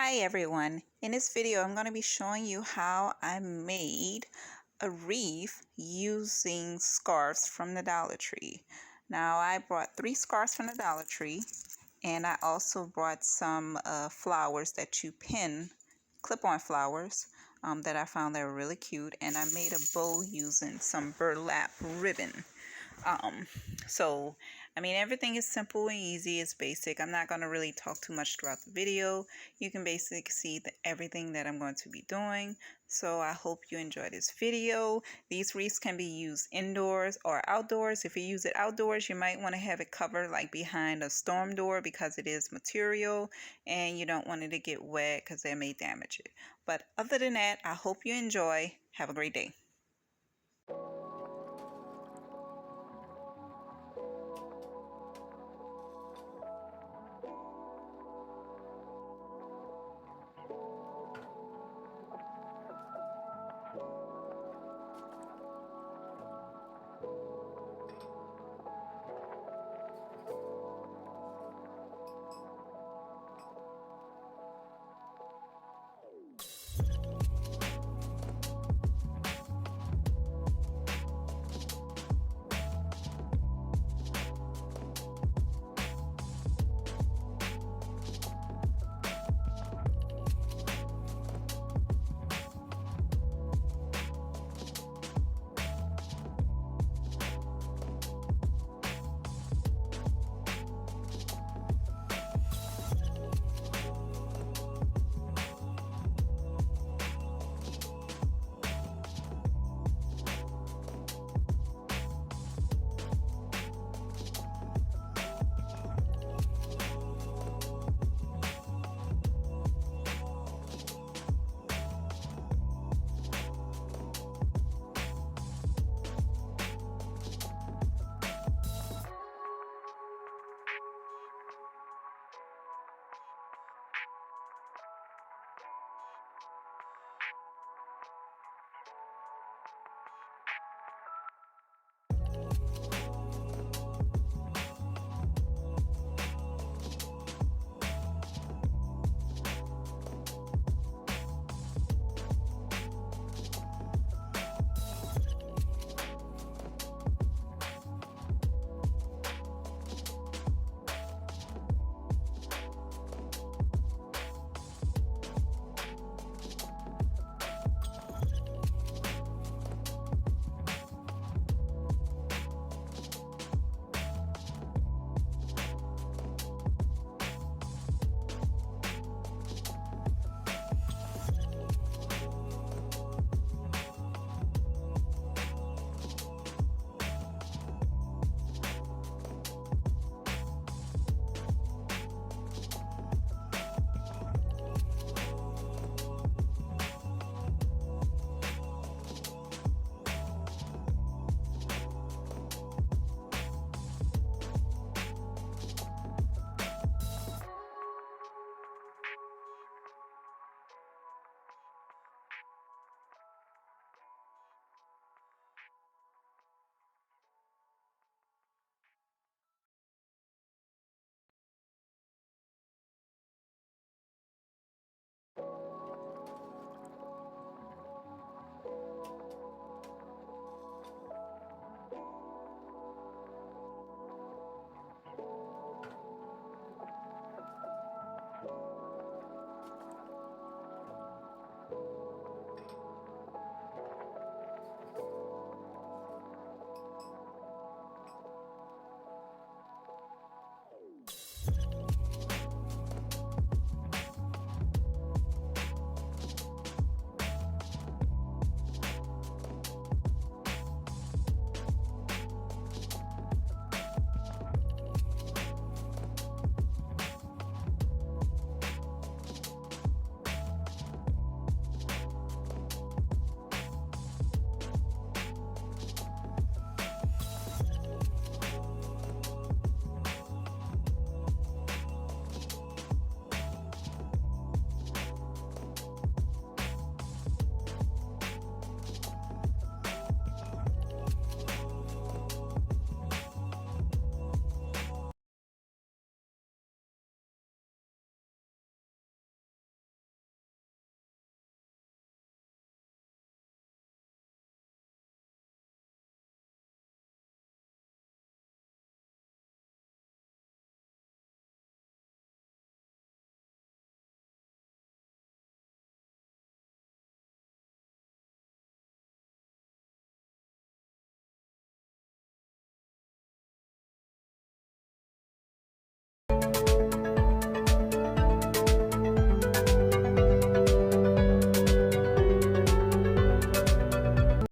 Hi everyone, in this video I'm going to be showing you how I made a wreath using scarves from the Dollar Tree. Now I brought 3 scarves from the Dollar Tree, and I also brought some flowers that you pin, clip-on flowers that I found that were really cute, and I made a bow using some burlap ribbon. Um, so, I mean, everything is simple and easy. It's basic. I'm not going to really talk too much throughout the video. You can basically see everything that I'm going to be doing. So I hope you enjoy this video. These wreaths can be used indoors or outdoors. If you use it outdoors, you might want to have it covered like behind a storm door because it is material and you don't want it to get wet because that may damage it. But other than that, I hope you enjoy. Have a great day.